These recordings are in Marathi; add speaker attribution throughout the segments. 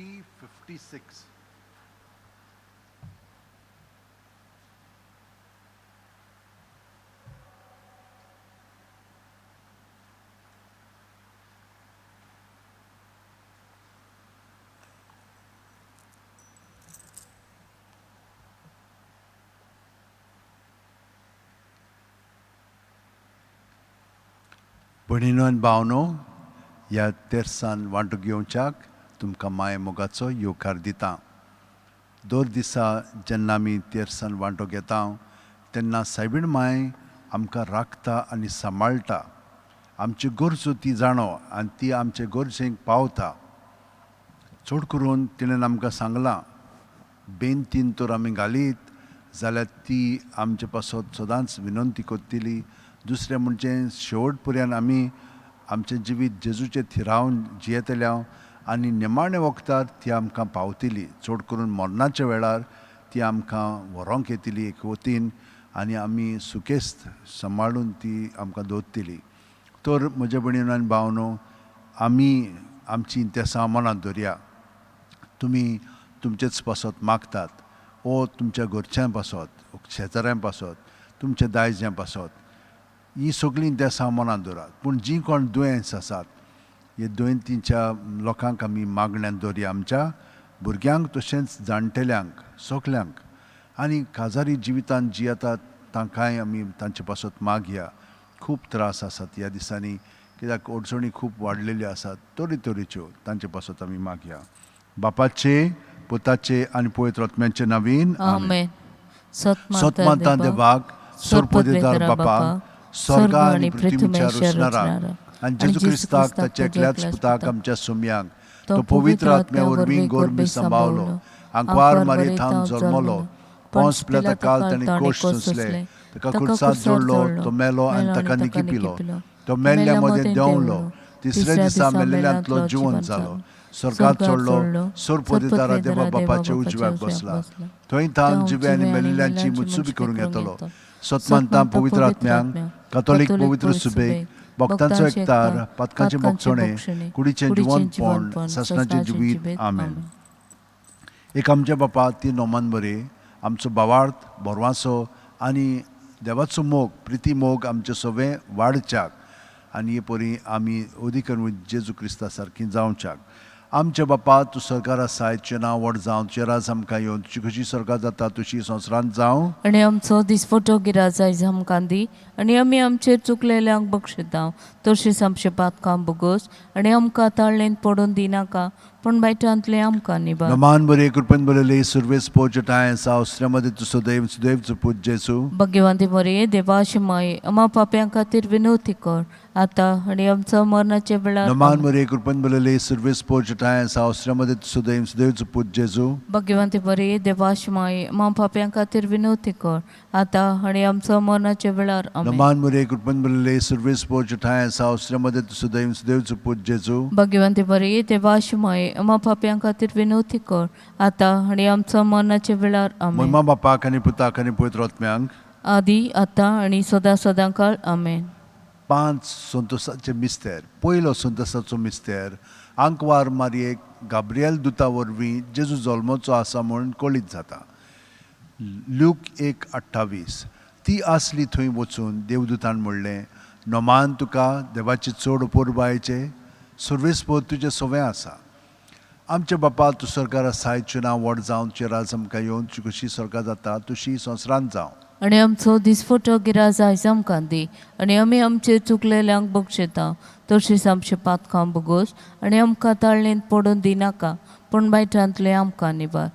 Speaker 1: 2056. भयणीनो आनी भावनो, ह्या तेर्सान वांटो घेवच्याक तुमकां माय मोगाचो येवकार दिता. दर दिसा जेन्ना आमी तेर्सान वांटो घेता तेन्ना सायबीण माय आमकां राखता आनी सांबाळटा. आमच्यो गरजो ती जाणो आनी ती आमचे गरजेक पावता. चड करून तिणेन आमकां सांगलां, बेनतीन तर आमी घालीत जाल्यार ती आमचे पासत सदांच विनंती करतली. दुसरें म्हणजे शेवट पर्यंत आमी आमचें जिवीत जेजूचे थिरावन जियेतल्या आनी निमाणे वखदार ती आमकां पावतली. चड करून मरणाच्या वेळार ती आमकां व्हरोंक येतली एक वतीन आनी आमी सुकेस्त सांबाळून ती आमकां दवरतली. तर म्हज्या भयणीनो आनी भावनो, आमी आमची इंतेसां मनांत दवरया. तुमी तुमचेच पासत मागतात ओ तुमच्या घरच्यां पासत, शेजाऱ्यां पासत, तुमच्या दायजां पासत, ही सगळीं इंतेसां मनांत दवरात. पूण जीं कोण दुयेंस आसात, हे दुयेंतीच्या लोकांक आमी मागण्यांत दवरया. आमच्या भुरग्यांक तशेंच जाणटेल्यांक सगल्यांक आनी काजारी जिवितांत जियेतात तांकांय आमी तांचे पासत मागया. खूब त्रास आसात ह्या दिसांनी, कित्याक अडचणी खूब वाडलेल्यो आसात तरेतरेच्यो, तांचे पासत आमी मागया. बापाचे, पुताचे आनी पवित्र आत्म्याचे नांवान
Speaker 2: आमेन.
Speaker 1: सतमाता देवाक, सोरपोदेदार बापाक, स्वर्ग आनी पृथ्वीच्या रचणाराक आनी जेजू क्रिस्ताक ताच्या एकल्याच पुताक आमच्या सुम्यांक तो पवित्र आत्म्या वरवीं गोरमी सांबाळलो, आंकवार मारये थावन जल्मलो, पोंस पिलाता काल ताणें कोश सोंसले, ताका खुर्सात जोडलो, तो मेलो आनी ताका निकी पिलो, तो मेल्ल्या मदें देंवलो, तिसऱ्या दिसा मेल्लेल्यांतलो जिवंत जालो, स्वर्गांत चडलो, सोरपोदेदारा देवा बापाच्या उजव्याक बसला, थंय तान जिवे आनी मेल्लेल्यांची मुत्सुबी करूंक येतलो. सतमांतां पवित्र आत्म्यांक, कातोलीक पवित्र सुबेक, भक्तांचो एकतार, पातकांचे मोगचोणे, कुडीचें जिवंतपण, सासणाचें जिवीत. आमेन. एक आमच्या बापा ती नोमान बरे, आमचो भावार्थ बोरवासो आनी देवाचो मोग प्रिती मोग आमचे सगळे वाडच्याक आनी हे परी आमी ओदीकर जेजू क्रिस्ता सारकीं जावच्याक. आमच्या बापा तूं सरकार आसा, तुजें नांव व्हड जावं, तुजें राज आमकां येवन, तुजी कशी स्वर्गांत जाता तशी संवसारांत जावं.
Speaker 2: आनी आमचो दिसपटो गिराज आयज आमकां दी, आनी आमी आमचेर चुकलेल्यांक बक्षिता तशींच आमचे पातकां बोगोस, आनी आमकां ताळणेंत पडून दिनाका पण बायटांतले आमकां निबार.
Speaker 1: नमान बरे कृपेन बरयले सुरवेस पोचटाय सावस्त्र्यामध्ये तुजो दैव सुदैवचो पूज जेसू.
Speaker 2: भगवंती मरे देवाशी माये आमा पाप्यां खातीर विनवती कर आतां आनी आमच्या मरणाचे वेळार.
Speaker 1: नमान बरे कृपेन बरयले सुरवेस पोचटाय सावस्त्र्यामध्ये तुजो दैव सुदैवचो पूज जेसू.
Speaker 2: भगवंती मरे देवाशी माये आमा पाप्यां खातीर विनवती कर आतां आनी आमच्या मरणाचे वेळार.
Speaker 1: नमान बरे कृपेन बरयले सुरवेस पोचटाय सावस्त्र्यामध्ये तुजो दैव सुदैवचो पूज जेसू.
Speaker 2: भगवंती मरे देवाशी माये आमा पाप्यां खातीर विनवती कर आतां आनी आमच्या मरणाचे वेळार.
Speaker 1: महिमा बापाक आनी पुताक आनी पवित्र आत्म्यांक,
Speaker 2: आदी आतां आनी सदां सदांकाळ. आमेन.
Speaker 1: 5 संतोसाचे मिस्तेर. पयलो संतोसाचो मिस्तेर, आंकवार मारयेक गाब्रिएल दुता वरवीं जेजू जल्मोचो आसा म्हूण कळीत जाता. लूक 1:28. ती आसली थंय वचून देवदूतान म्हणलें, नोमान तुका देवाची चड पोरबायेचें सुरवेस पोर तुजें सवें आसा. आमच्या बापा तूं सरकार आसा, तुजें नांव व्हड जावं, तुजें राज आमकां येवन, तुजी कशी स्वर्गांत जाता तशी संवसारांत जावं.
Speaker 2: आनी आमचो दिसपटो गिराज आयज आमकां दी, आनी आमी आमचेर चुकलेल्यांक बक्षिता तशींच आमचे पातकां बोगोस, आनी आमकां ताळणेंत पडून दिनाका पूण बायटांतले आमकां निबार.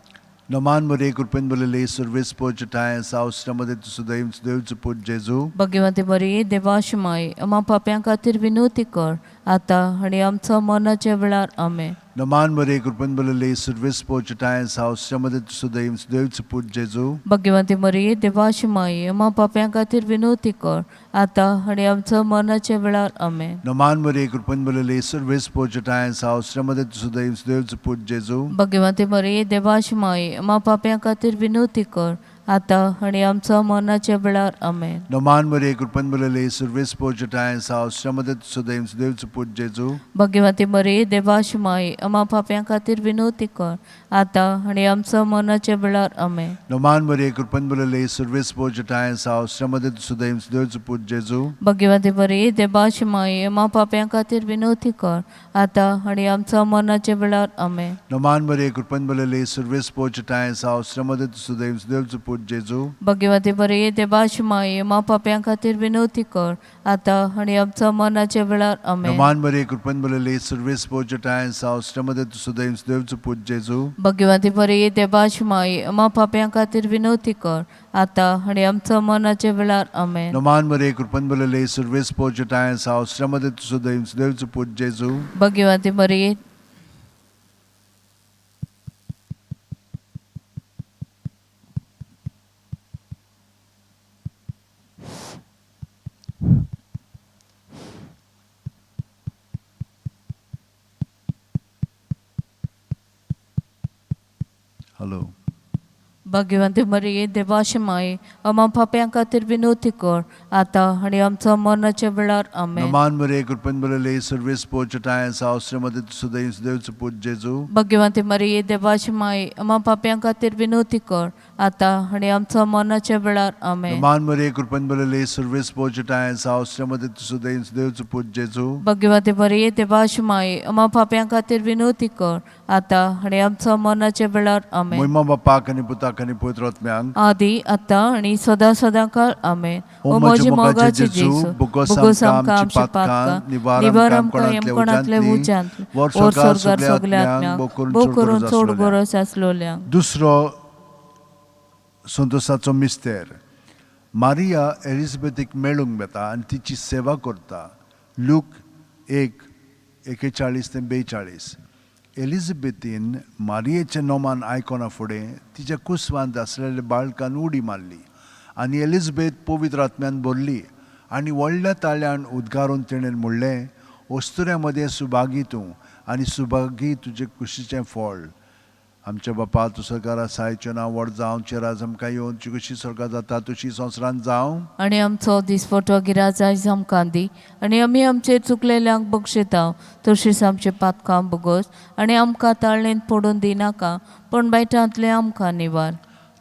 Speaker 1: नमान बरे कृपेन बरयले सुरवेस पोचटाय सावस्त्र्यामध्ये तुजो दैव सुदैवचो पूज जेजू.
Speaker 2: भगवंती मरे देवाशी माये आमा पाप्यां खातीर विनवती कर आतां आनी आमच्या मरणाचे वेळार. आमेन.
Speaker 1: नमान बरे कृपेन बरयले सुरवेस पोचटाय सावस्त्र्यामध्ये तुजो दैव सुदैवचो पूज जेजू.
Speaker 2: भगवंती मरे देवाशी माये आमा पाप्यां खातीर विनवती कर आतां आनी आमच्या मरणाचे वेळार. आमेन.
Speaker 1: नमान बरे कृपेन बरयले सुरवेस पोचटाय सावस्त्र्यामध्ये तुजो दैव सुदैवचो पूज जेजू.
Speaker 2: भगवंती मरे देवाशी माये आमा पाप्यां खातीर विनवती कर आतां आनी आमच्या मरणाच्या वेळार आमेन.
Speaker 1: Noman Maria, कृपन बलले, सर्वेस पोचटाय, सावश्रमदत सुदैव सुदैवच पूज जेजू.
Speaker 2: भगवती मरी देवाची माई आम्हा पाप्यां खातीर विनवती कर आतां आनी आमच्या मरणाच्या वेळार आमेन.
Speaker 1: Noman Maria, कृपन बलले, सर्वेस पोचटाय, सावश्रमदत सुदैव सुदैवच पूज जेजू.
Speaker 2: भगवती मरी देवाची माई आम्हा पाप्यां खातीर विनवती कर आतां आनी आमच्या मरणाच्या वेळार आमेन.
Speaker 1: Noman Maria, कृपन बलले, सर्वेस पोचटाय, सावश्रमदत सुदैव सुदैवच पूज जेजू.
Speaker 2: भगवती मरी देवाची माई आम्हा पाप्यां खातीर विनवती कर आतां आनी आमच्या मरणाच्या वेळार आमेन.
Speaker 1: Noman Maria, कृपन बलले, सर्वेस पोचटाय, सावश्रमदत सुदैव सुदैवच पूज जेजू.
Speaker 2: भगवती मरी देवाची माई आम्हा पाप्यां खातीर विनवती कर आतां आनी आमच्या मरणाच्या वेळार आमेन.
Speaker 1: Noman Maria, कृपन बलले, सर्वेस पोचटाय, सावश्रमदत सुदैव सुदैवच पूज जेजू.
Speaker 2: भगवती मरी
Speaker 1: Hello.
Speaker 2: भगवती मरी देवाची माई आम्हा पाप्यां खातीर विनवती कर आतां आनी आमच्या मरणाच्या वेळार आमेन.
Speaker 1: Noman Maria, कृपन बलले, सर्वेस पोचटाय, सावश्रमदत सुदैव सुदैवच पूज जेजू.
Speaker 2: भगवती मरी देवाची माई आम्हा पाप्यां खातीर विनवती कर आतां आनी आमच्या मरणाच्या वेळार आमेन.
Speaker 1: Noman Maria, कृपन बलले, सर्वेस पोचटाय, सावश्रमदत सुदैव सुदैवच पूज जेजू.
Speaker 2: भगवती मरी देवाची माई आम्हा पाप्यां खातीर विनवती कर आतां आनी आमच्या मरणाच्या वेळार आमेन.
Speaker 1: मोहिमा बापाक आनी पुताक आनी पवित्र आत्म्यांक
Speaker 2: आदी आतां आनी सदां सदांकाळ आमेन.
Speaker 1: ओ म्हजे मोगाचे जेजू, बोगोस आमकां आमची पातकां, निवार आमकां येमकोणांतले उज्यांतले, वर स्वर्गार सगल्या आत्म्यांक,
Speaker 2: भोव करून चड गरज आसलोल्यांक.
Speaker 1: दुसरो संतोसाचो मिस्तेर. मारिया एलिझाबेथीक मेळूंक येता आनी तिची सेवा करता. लूक 1:41-42. एलिझाबेथीन मारियेचें नोमान आयकोना फुडें तिच्या कुसवांत आसलेल्या बाळकान उडी मारली आनी एलिझाबेथ पवित्र आत्म्यान भरली आनी व्हडल्या ताळ्यान उद्गारून तिणें म्हणलें, अस्तुऱ्या मदें सुभागी तूं आनी सुभागी तुजे कुशीचें फळ. आमच्या बापा तूं सकार आसायचें नांव व्हड जावं, चिराज आमकां येवन तुजी कशी स्वर्गांत जाता तशी संवसारांत जावं.
Speaker 2: आनी आमचो दिसपटो गिराज आयज आमकां दी आनी आमी आमचेर चुकलेल्यांक बक्षिता तशींच आमचे पातकां बगोस आनी आमकां ताळणेंत पडून दिनाका पण बायटांतले आमकां निवार.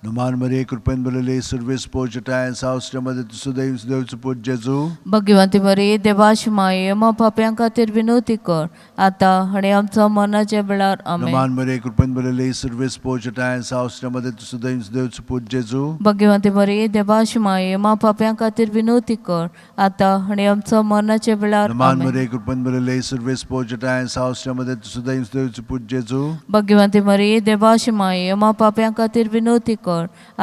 Speaker 1: Noman Maria, कृपेन बलले, सर्वेस पोचटाय, सावश्रमदत सुदैव सुदैवच पूज जेजू.
Speaker 2: भगवती मरी देवाची माई आम्हा पाप्यां खातीर विनवती कर आतां आनी आमच्या मरणाच्या वेळार आमेन.
Speaker 1: Noman Maria, कृपेन बलले, सर्वेस पोचटाय, सावश्रमदत सुदैव सुदैवच पूज जेजू.
Speaker 2: भगवती मरी देवाची माई आम्हा पाप्यां खातीर विनवती कर आतां आनी आमच्या मरणाच्या वेळार
Speaker 1: Noman
Speaker 2: आमेन.
Speaker 1: Maria, कृपेन बलले, सर्वेस पोचटाय, सावश्रमदत सुदैव सुदैवच पूज जेजू.
Speaker 2: भगवती मरी देवाची माई आम्हा पाप्यां खातीर विनवती कर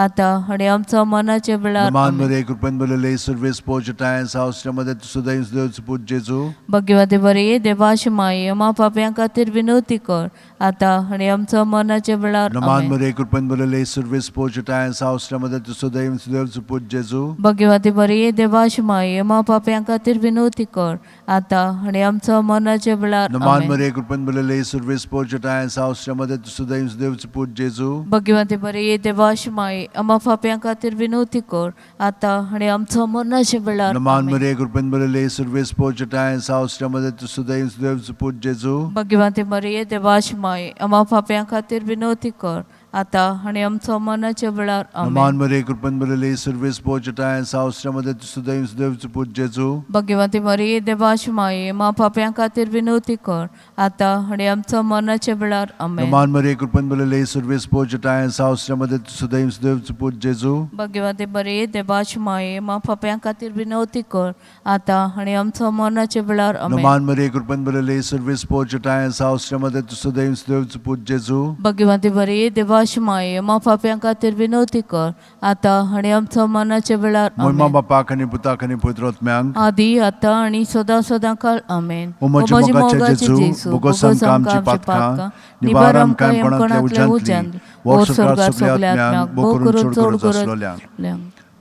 Speaker 2: आतां आनी आमच्या मरणाच्या वेळार
Speaker 1: Noman
Speaker 2: आमेन.
Speaker 1: Maria, कृपेन बलले, सर्वेस पोचटाय, सावश्रमदत सुदैव सुदैवच पूज जेजू.
Speaker 2: भगवती मरी देवाची माई आम्हा पाप्यां खातीर विनवती कर आतां आनी आमच्या मरणाच्या वेळार
Speaker 1: Noman
Speaker 2: आमेन.
Speaker 1: Maria, कृपेन बलले, सर्वेस पोचटाय, सावश्रमदत सुदैव सुदैवच पूज जेजू.
Speaker 2: भगवती मरी देवाची माई आम्हा पाप्यां खातीर विनवती कर आतां आनी आमच्या मरणाच्या वेळार
Speaker 1: Noman
Speaker 2: आमेन.
Speaker 1: Maria, कृपेन बलले, सर्वेस पोचटाय, सावश्रमदत सुदैव सुदैवच पूज जेजू.
Speaker 2: भगवती मरी देवाची माई आम्हा पाप्यां खातीर विनवती कर आतां आनी आमच्या मरणाच्या वेळार
Speaker 1: Noman
Speaker 2: आमेन.
Speaker 1: Maria, कृपेन बलले, सर्वेस पोचटाय, सावश्रमदत सुदैव सुदैवच पूज जेजू.
Speaker 2: भगवती मरी देवाची माई आम्हा पाप्यां खातीर विनवती कर आतां आनी आमच्या मरणाच्या वेळार आमेन.
Speaker 1: Noman Maria, कृपेन बलले, सर्वेस पोचटाय, सावश्रमदत सुदैव सुदैवच पूज जेजू.
Speaker 2: भगवती मरी देवाची माई आम्हा पाप्यां खातीर विनवती कर आतां आनी आमच्या मरणाच्या वेळार आमेन.
Speaker 1: Noman Maria, कृपेन बलले, सर्वेस पोचटाय, सावश्रमदत सुदैव सुदैवच पूज जेजू.
Speaker 2: भगवती मरी देवाची माई आम्हा पाप्यां खातीर विनवती कर आतां आनी आमच्या मरणाच्या वेळार आमेन.
Speaker 1: Noman Maria, कृपेन बलले, सर्वेस पोचटाय, सावश्रमदत सुदैव सुदैवच पूज जेजू.
Speaker 2: भगवती मरी देवाची माई आम्हा पाप्यां खातीर विनवती कर आतां आनी आमच्या मरणाच्या वेळार
Speaker 1: मोहिमा
Speaker 2: आमेन.
Speaker 1: बापाक आनी पुताक आनी पवित्र आत्म्यांक.
Speaker 2: आदी आतां आनी सदां सदांकाळ आमेन.
Speaker 1: ओ म्हजे मोगाचे जेजू, बोगोस आमकां आमची पातकां, निवार आमकां येमकोणांतले उज्यांतले, वर स्वर्गार सगल्या आत्म्यांक, भोव करून चड गरज आसलोल्यांक.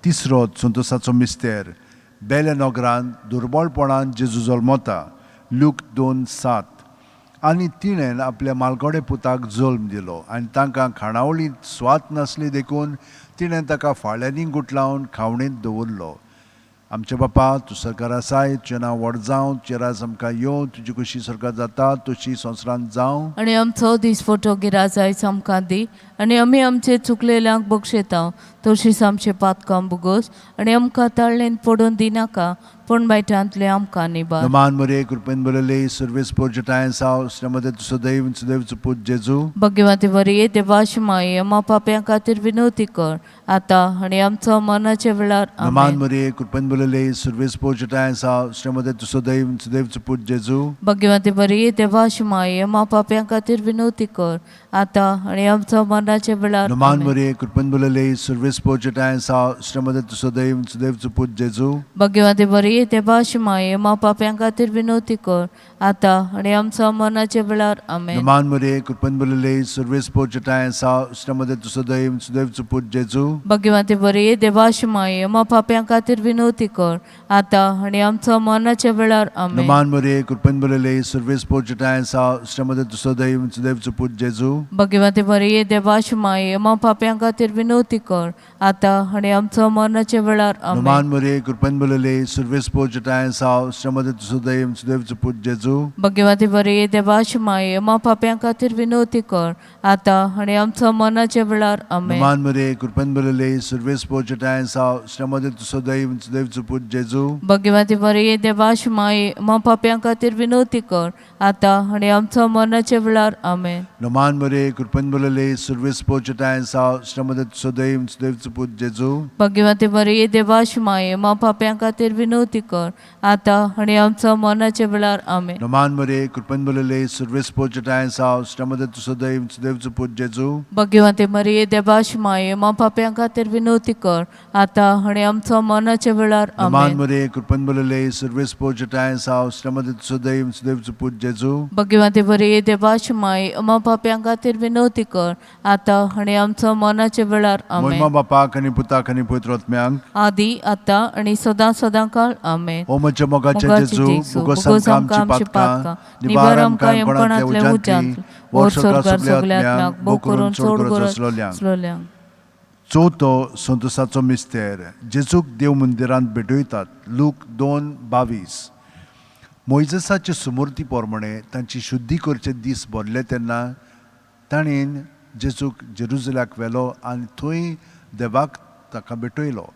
Speaker 1: तिसरो संतोसाचो मिस्तेर. बेले नगरांत दुर्बळपणान जेजू जल्मता. लूक 2:7. आनी तिणें आपल्या मालकोडे पुताक जल्म दिलो आनी तांकां खाणावळी स्वात नासली देखून तिणें ताका फाळ्यांनी गुटलावन खावणेंत दवरलो. आमचे बापा तूं सरकार आसाय, तुजें नांव व्हड जावं, तुजें राज आमकां येवं, तुजी कशी सरकार जाता तशी संवसारांत जावं.
Speaker 2: आणि आमचो दीस फोटो गिराज आयज आमकां दी, आनी आमी आमचे चुकलेल्यांक बक्षयता तशींच आमचे पातकां बुगोस, आनी आमकां ताळणेंत पडून दिनाका, पूण वायटांतले आमकां निबार.
Speaker 1: नमान मरे कृपेन बरले सर्वेस पोर्जटायन साव श्रमदे तुसो दैव सुदैवचो पूत जेजू.
Speaker 2: भगवती बरी देवाशी माये आमा पाप्यां खातीर विनवती कर, आतां आनी आमचो मरणाच्या वेळार
Speaker 1: नमान
Speaker 2: आमेन.
Speaker 1: मरे कृपेन बरले सर्वेस पोर्जटायन साव श्रमदे तुसो दैव सुदैवचो पूत जेजू.
Speaker 2: भगवती बरी देवाशी माये आमा पाप्यां खातीर विनवती कर, आतां आनी आमचो मरणाच्या वेळार
Speaker 1: नमान
Speaker 2: आमेन.
Speaker 1: मरे कृपेन बरले सर्वेस पोर्जटायन साव श्रमदे तुसो दैव सुदैवचो पूत जेजू.
Speaker 2: भगवती बरी देवाशी माये आमा पाप्यां खातीर विनवती कर, आतां आनी आमचो मरणाच्या वेळार आमेन.
Speaker 1: नमान मरे कृपेन बरले सर्वेस पोर्जटायन साव श्रमदे तुसो दैव सुदैवचो पूत जेजू.
Speaker 2: भगवती बरी देवाशी माये आमा पाप्यां खातीर विनवती कर, आतां आनी आमचो मरणाच्या वेळार आमेन.
Speaker 1: नमान मरे कृपेन बरले सर्वेस पोर्जटायन साव श्रमदे तुसो दैव सुदैवचो पूत जेजू.
Speaker 2: भगवती बरी देवाशी माये आमा पाप्यां खातीर विनवती कर, आतां आनी आमचो मरणाच्या वेळार आमेन.
Speaker 1: नमान मरे कृपेन बरले सर्वेस पोर्जटायन साव श्रमदे तुसो दैव सुदैवचो पूत जेजू.
Speaker 2: भगवती बरी देवाशी माये आमा पाप्यां खातीर विनवती कर, आतां आनी आमचो मरणाच्या वेळार आमेन.
Speaker 1: नमान मरे कृपेन बरले सर्वेस पोर्जटायन साव श्रमदे तुसो दैव सुदैवचो पूत जेजू.
Speaker 2: भगवती बरी देवाशी माये आमा पाप्यां खातीर विनवती कर, आतां आनी आमचो मरणाच्या वेळार आमेन.
Speaker 1: नमान मरे कृपेन बरले सर्वेस पोर्जटायन साव श्रमदे तुसो दैव सुदैवचो पूत जेजू.
Speaker 2: भगवती बरी देवाशी माये आमा पाप्यां खातीर विनवती कर, आतां आनी आमचो मरणाच्या वेळार आमेन.
Speaker 1: नमान मरे कृपेन बरले सर्वेस पोर्जटायन साव श्रमदे तुसो दैव सुदैवचो पूत जेजू.
Speaker 2: भगवती बरी देवाशी माये आमा पाप्यां खातीर विनवती कर, आतां आनी आमचो मरणाच्या वेळार
Speaker 1: नमान
Speaker 2: आमेन.
Speaker 1: मरे कृपेन बरले सर्वेस पोर्जटायन साव श्रमदे तुसो दैव सुदैवचो पूत जेजू.
Speaker 2: भगवती बरी देवाशी माये आमा पाप्यां खातीर विनवती कर, आतां आनी आमचो मरणाच्या वेळार आमेन.
Speaker 1: महिमा बापाक आनी पुताक आनी पवित्र आत्म्यांक.
Speaker 2: आदी आतां आनी सदां सदांकाळ आमेन.
Speaker 1: ओ म्हज्या मोगाचे
Speaker 2: मोगाचे
Speaker 1: जेजू,
Speaker 2: जेजू,
Speaker 1: बुगोस
Speaker 2: बुगोस
Speaker 1: आमकां आमची पातकां, निबार आमकां येमपणांतल्या उज्यांतली, वर सरकार सगल्या आत्म्यांक भोव करून चोड गरज असलोल्यांक. चवथो संतोसाचो मिस्तेर. जेजूक देव मंदिरांत भेटयतात. लूक 2:22. मोइजेसाचे सुमूर्ती पोरमणे तांची शुद्धी करचे दीस भरले तेन्ना ताणेन जेजूक जेरुजल्याक व्हेलो आनी थंय देवाक ताका भेटयलो.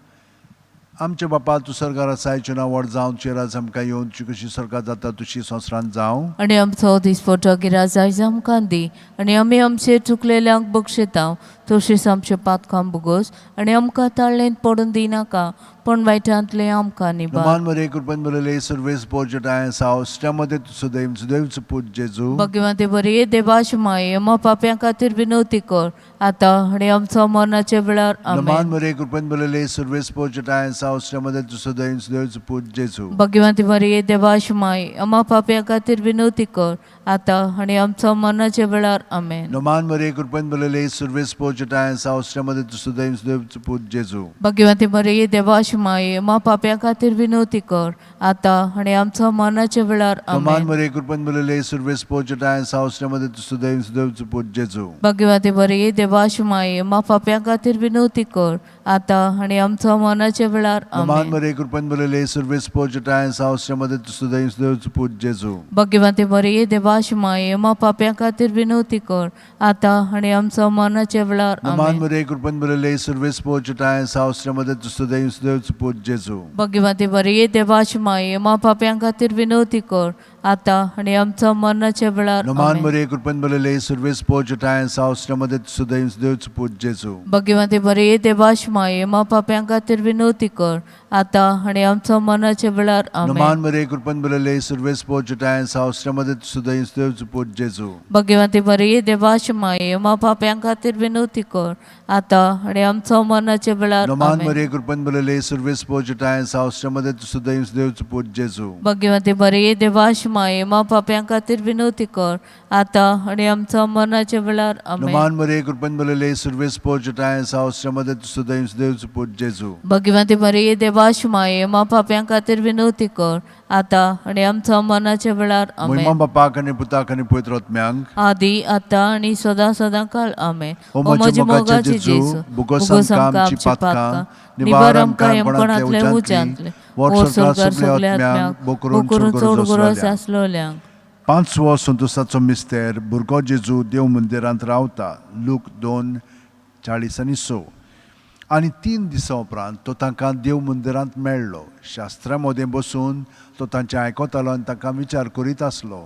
Speaker 1: आमचे बापा तूं सरकार आसाय, तुजें नांव व्हड जावं, तुजें राज आमकां येवं, तुजी कशी सरकार जाता तशी संवसारांत जावं.
Speaker 2: आनी आमचो दीस फोटो गिराज आयज आमकां दी, आनी आमी आमचे चुकलेल्यांक बक्षयता तशींच आमचे पातकां बुगोस, आनी आमकां ताळणेंत पडून दिनाका, पूण वायटांतले आमकां निबार.
Speaker 1: नमान मरे कृपेन बरले सर्वेस पोर्जटायन साव श्रमदे तुसो दैव सुदैवचो पूत जेजू.
Speaker 2: भगवती बरी देवाशी माये आमा पाप्यां खातीर विनवती कर, आतां आनी आमचो मरणाच्या वेळार
Speaker 1: नमान
Speaker 2: आमेन.
Speaker 1: मरे कृपेन बरले सर्वेस पोर्जटायन साव श्रमदे तुसो दैव सुदैवचो पूत जेजू.
Speaker 2: भगवती बरी देवाशी माये आमा पाप्यां खातीर विनवती कर, आतां आनी आमचो मरणाच्या वेळार आमेन.
Speaker 1: नमान मरे कृपेन बरले सर्वेस पोर्जटायन साव श्रमदे तुसो दैव सुदैवचो पूत जेजू.
Speaker 2: भगवती बरी देवाशी माये आमा पाप्यां खातीर विनवती कर, आतां आनी आमचो मरणाच्या वेळार
Speaker 1: नमान
Speaker 2: आमेन.
Speaker 1: मरे कृपेन बरले सर्वेस पोर्जटायन साव श्रमदे तुसो दैव सुदैवचो पूत जेजू.
Speaker 2: भगवती बरी देवाशी माये आमा पाप्यां खातीर विनवती कर, आतां आनी आमचो मरणाच्या वेळार
Speaker 1: नमान
Speaker 2: आमेन.
Speaker 1: मरे कृपेन बरले सर्वेस पोर्जटायन साव श्रमदे तुसो दैव सुदैवचो पूत जेजू.
Speaker 2: भगवती बरी देवाशी माये आमा पाप्यां खातीर विनवती कर, आतां आनी आमचो मरणाच्या वेळार
Speaker 1: नमान
Speaker 2: आमेन.
Speaker 1: मरे कृपेन बरले सर्वेस पोर्जटायन साव श्रमदे तुसो दैव सुदैवचो पूत जेजू.
Speaker 2: भगवती बरी देवाशी माये आमा पाप्यां खातीर विनवती कर, आतां आनी आमचो मरणाच्या वेळार
Speaker 1: नमान
Speaker 2: आमेन.
Speaker 1: मरे कृपेन बरले सर्वेस पोर्जटायन साव श्रमदे तुसो दैव सुदैवचो पूत जेजू.
Speaker 2: भगवती बरी देवाशी माये आमा पाप्यां खातीर विनवती कर, आतां आनी आमचो मरणाच्या वेळार
Speaker 1: नमान
Speaker 2: आमेन.
Speaker 1: मरे कृपेन बरले सर्वेस पोर्जटायन साव श्रमदे तुसो दैव सुदैवचो पूत जेजू.
Speaker 2: भगवती बरी देवाशी माये आमा पाप्यां खातीर विनवती कर, आतां आनी आमचो मरणाच्या वेळार
Speaker 1: नमान
Speaker 2: आमेन.
Speaker 1: मरे कृपेन बरले सर्वेस पोर्जटायन साव श्रमदे तुसो दैव सुदैवचो पूत जेजू.
Speaker 2: भगवती बरी देवाशी माये मा पाप्यां खातीर विनवती कर आता आणि आमच्या मरणाच्या वेळार आमेन.
Speaker 1: Numan Maria, कृपन बोलेले सर्वेस पोचटाय सावश्रमध्ये सुदैव सुदैव पूज जेजू.
Speaker 2: भगवती मरिये देवाश माये मा पाप्यां खातीर विनवती कर आता आणि आमच्या मरणाच्या वेळार
Speaker 1: Moimam
Speaker 2: आमेन.
Speaker 1: bapak आणि पुताक आणि पवित्रत्म्यांक
Speaker 2: आदी आता आणि सदा काळ आमेन.
Speaker 1: O मोचे मोगाचे जेजू बुगोसम कामची पातका निवारम कायम कोणातले उजांतले वर्षकार सगळे आत्म्यांक बोकरून चोड गरज
Speaker 2: आसलोल्यांक.
Speaker 1: पांचवो संतोषाचो मिस्तेर भुरगो जेजू देव मंदिरांत रावता लूक 2:40-6 आनी 3 दिसां उपरांत तो तांकां देव मंदिरांत मेळ्ळो. शास्त्रां मदें बसून तो तांचें आयकतालो आनी तांकां विचार करीत आसलो.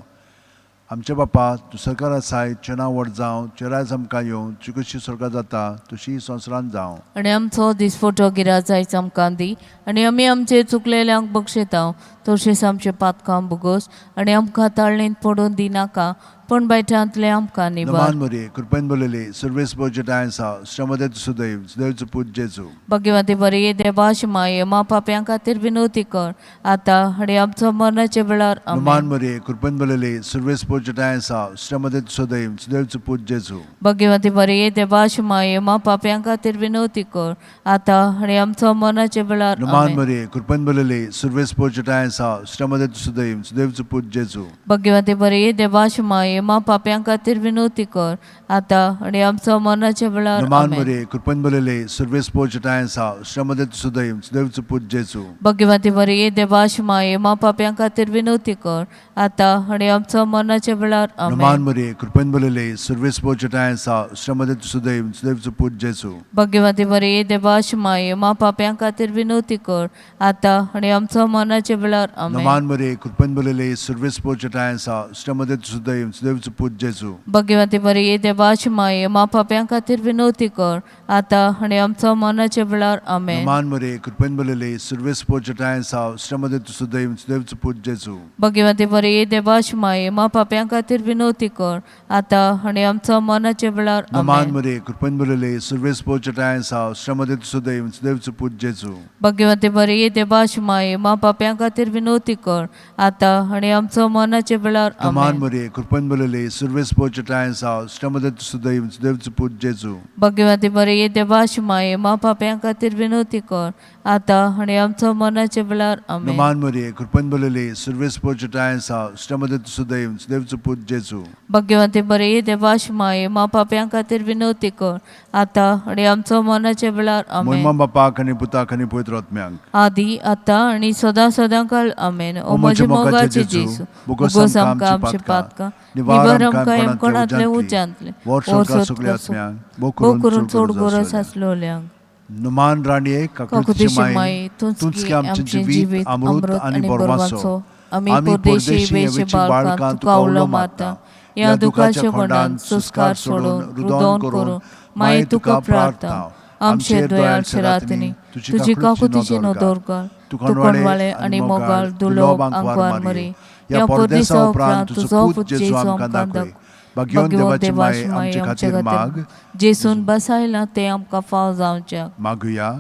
Speaker 1: आमचे बापा तूं सरकार आसाय चना व्हड जावं चिरायज आमकां येवं तुजी कशी सरकार जाता तशी संवसारांत जावं.
Speaker 2: आणि आमचो दिसफोटो गिराजायच आमकां दी आणि आमी आमचे चुकलेल्यांक बक्षितांव तशेंच आमचे पातकां बुगोस आणि आमकां ताळणेंत पडून दिनाका पण बैठांतले आमकां निवार.
Speaker 1: नमान मरे कृपेन बोलेले सर्वेस पोचटाय आसा श्रमदे सुदैव सुदैवचो पूज जेजू.
Speaker 2: भगवती बरी देवाश माये मा पाप्यां खातीर विनवती कर आता आणि आमच्या मरणाच्या वेळार
Speaker 1: नमान
Speaker 2: आमेन.
Speaker 1: मरे कृपेन बोलेले सर्वेस पोचटाय आसा श्रमदे सुदैव सुदैवचो पूज जेजू.
Speaker 2: भगवती बरी देवाश माये मा पाप्यां खातीर विनवती कर आता आणि आमच्या मरणाच्या वेळार
Speaker 1: नमान
Speaker 2: आमेन.
Speaker 1: मरे कृपेन बोलेले सर्वेस पोचटाय आसा श्रमदे सुदैव सुदैवचो पूज जेजू.
Speaker 2: भगवती बरी देवाश माये मा पाप्यां खातीर विनवती कर आता आणि आमच्या मरणाच्या वेळार
Speaker 1: नमान
Speaker 2: आमेन.
Speaker 1: मरे कृपेन बोलेले सर्वेस पोचटाय आसा श्रमदे सुदैव सुदैवचो पूज जेजू.
Speaker 2: भगवती बरी देवाश माये मा पाप्यां खातीर विनवती कर आता आणि आमच्या मरणाच्या वेळार
Speaker 1: नमान
Speaker 2: आमेन.
Speaker 1: मरे कृपेन बोलेले सर्वेस पोचटाय आसा श्रमदे सुदैव सुदैवचो पूज जेजू.
Speaker 2: भगवती बरी देवाश माये मा पाप्यां खातीर विनवती कर आता आणि आमच्या मरणाच्या वेळार आमेन.
Speaker 1: नमान मरे कृपेन बोलेले सर्वेस पोचटाय आसा श्रमदे सुदैव सुदैवचो पूज जेजू.
Speaker 2: भगवती बरी देवाश माये मा पाप्यां खातीर विनवती कर आता आणि आमच्या मरणाच्या वेळार आमेन.
Speaker 1: नमान मरे कृपेन बोलेले सर्वेस पोचटाय आसा श्रमदे सुदैव सुदैवचो पूज जेजू.
Speaker 2: भगवती बरी देवाश माये मा पाप्यां खातीर विनवती कर आता आणि आमच्या मरणाच्या वेळार
Speaker 1: नमान
Speaker 2: आमेन.
Speaker 1: मरे कृपेन बोलेले सर्वेस पोचटाय आसा श्रमदे सुदैव सुदैवचो पूज जेजू.
Speaker 2: भगवती बरी देवाश माये मा पाप्यां खातीर विनवती कर आता आणि आमच्या मरणाच्या वेळार
Speaker 1: नमान
Speaker 2: आमेन.
Speaker 1: मरे कृपेन बोलेले सर्वेस पोचटाय आसा श्रमदे सुदैव सुदैवचो पूज जेजू.
Speaker 2: भगवती बरी देवाश माये मा पाप्यां खातीर विनवती कर आता आणि आमच्या मरणाच्या वेळार आमेन.
Speaker 1: नमान मरे कृपेन बोलेले सर्वेस पोचटाय आसा श्रमदे सुदैव सुदैवचो पूज जेजू.
Speaker 2: भगवती बरी देवाश माये मा पाप्यां खातीर विनवती कर आता आणि आमच्या मरणाच्या वेळार आमेन.
Speaker 1: मोइमा बापाक आनी पुताक आनी पवित्रत्म्यांक
Speaker 2: आदी आता आणि सदा काळ आमेन. ओ म्हजे मोगाचे जेजू बुगोस आमकां आमचे पातकां निवार आमकां कोणातले उजांतले
Speaker 1: वर्षकार सगळे आत्म्यांक
Speaker 2: बोकरून चोड गरज आसलोल्यांक.
Speaker 1: नुमान राणये काकुतीची माई
Speaker 2: माये
Speaker 1: तुझ की आमचे जिवीत अमृत आणि बोरवासो
Speaker 2: आमी परदेशी वेशे बाळकां तुका उलो मारता या दुखाच्या खोंडान सुस्कार सोडून रुदोन करून माये तुका प्रार्थना आमचे दयाळ शरातनी तुझी काकुतीची नदर कर. तू कोणवाळे आणि मोगाळ दुलोब आंकवार मरे या परदेसा उपरांत तुझो पूत जेजू आमकां दाखय. भगवंत देवाची माये आमचे खातीर जेसून बसायला ते आमकां फाव जावच्या.
Speaker 1: मागुया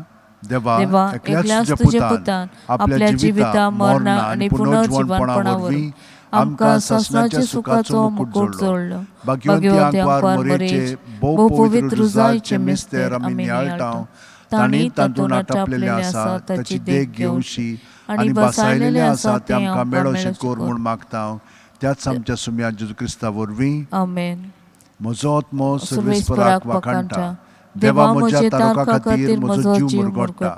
Speaker 2: देवा
Speaker 1: देवा
Speaker 2: एकल्याच तुझे पुतान आपल्या जिविता मरणा आणि पुनर्जीवनपणा वरवीं आमकां ससनाच्या सुखाचो मुकुट जोडलो. भगवंत आंकवार मरेचे भोव पवित्र जायचे मिस्तेर आमी नियाळटाव. तांणी तातूंत आटापलेले आसा ताची देख घेवशी आणि बसायलेले आसा ते आमकां मेळोशी कोर म्हूण मागता.
Speaker 1: त्याच आमच्या सुम्या जेजू क्रिस्ता वरवीं
Speaker 2: आमेन.
Speaker 1: म्हजो आत्मो
Speaker 2: सर्वेस्पराक वाखाणटा. देवा म्हज्या तारका खातीर म्हजो जीव मुरगटा.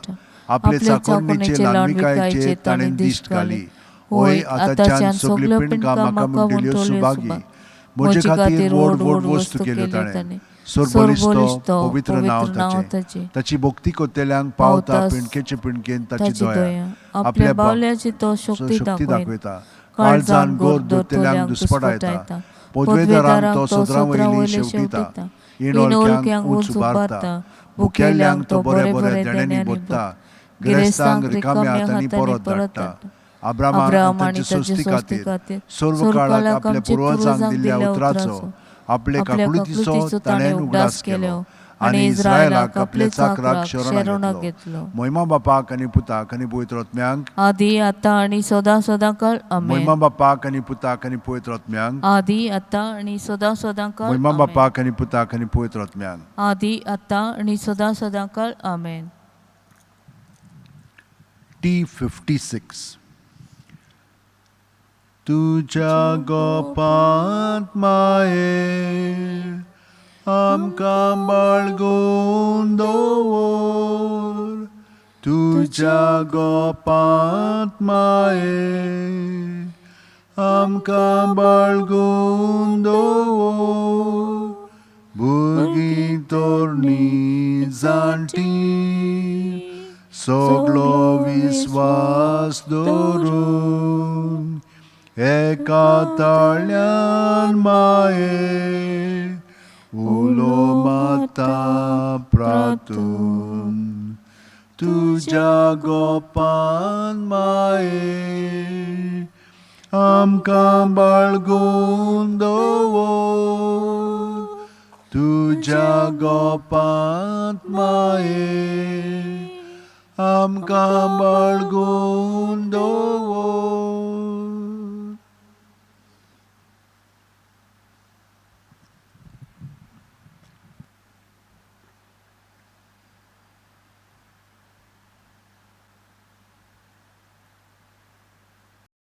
Speaker 2: आपले चाकोणेचे लांडविकायेचे ताणें दिश्ट घाली. होय आताच्यान सगळ्यो पिणकां म्हाका म्हणटल्यो सुभागी. म्हजे खातीर व्हड व्हड वस्तू केल्यो ताणें. सोर्बोलिस्तो पवित्र नांव ताचें.
Speaker 1: ताची भक्ती कोत्तेल्यांक पावता पिणकेचे पिणकेन ताची दया.
Speaker 2: आपल्या बावल्याची तो शक्ती दाखयता. काळजान गोर दोतोल्यांक दुस्पटायता. पदवेदारांक तो सदरां वयली शेवटिता. इणोळक्यांक उंच उबारता. भुकेल्यांक तो बरे बरे देण्यांनी बोदता. गिरेस्तांक रिकाम्या हातांनी परत धाडटा. अब्राहम आनी ताचे सोस्ती खातीर सर्व काळाक आपल्या पुर्वजांक दिल्ल्या उतराचो आपले काकुळतीचो ताणें उगडास केलो. आनी इस्रायलाक आपले चाकराक शेरोणाक घेतलो.
Speaker 1: मोहिमा बापाक आनी पुताक आनी पवित्र आत्म्यांक.
Speaker 2: आदी आतां आनी सदां सदांकाळ आमेन.
Speaker 1: मोहिमा बापाक आनी पुताक आनी पवित्र आत्म्यांक.
Speaker 2: आदी आतां आनी सदां सदांकाळ
Speaker 1: मोहिमा
Speaker 2: आमेन.
Speaker 1: बापाक आनी पुताक आनी पवित्र आत्म्यांक.
Speaker 2: आदी आतां आनी सदां सदांकाळ आमेन.
Speaker 1: T56. तुझ्या गोपांत माये आमकां बाळगून दवर. तुझ्या गोपांत माये आमकां बाळगून दवर. भुरगीं तरणी जाणटी सगळो विस्वास दवरून एका ताळ्यान माये उलो माता प्रातून. तुझ्या गोपान माये आमकां बाळगून दवर. तुझ्या गोपांत माये आमकां बाळगून दवर.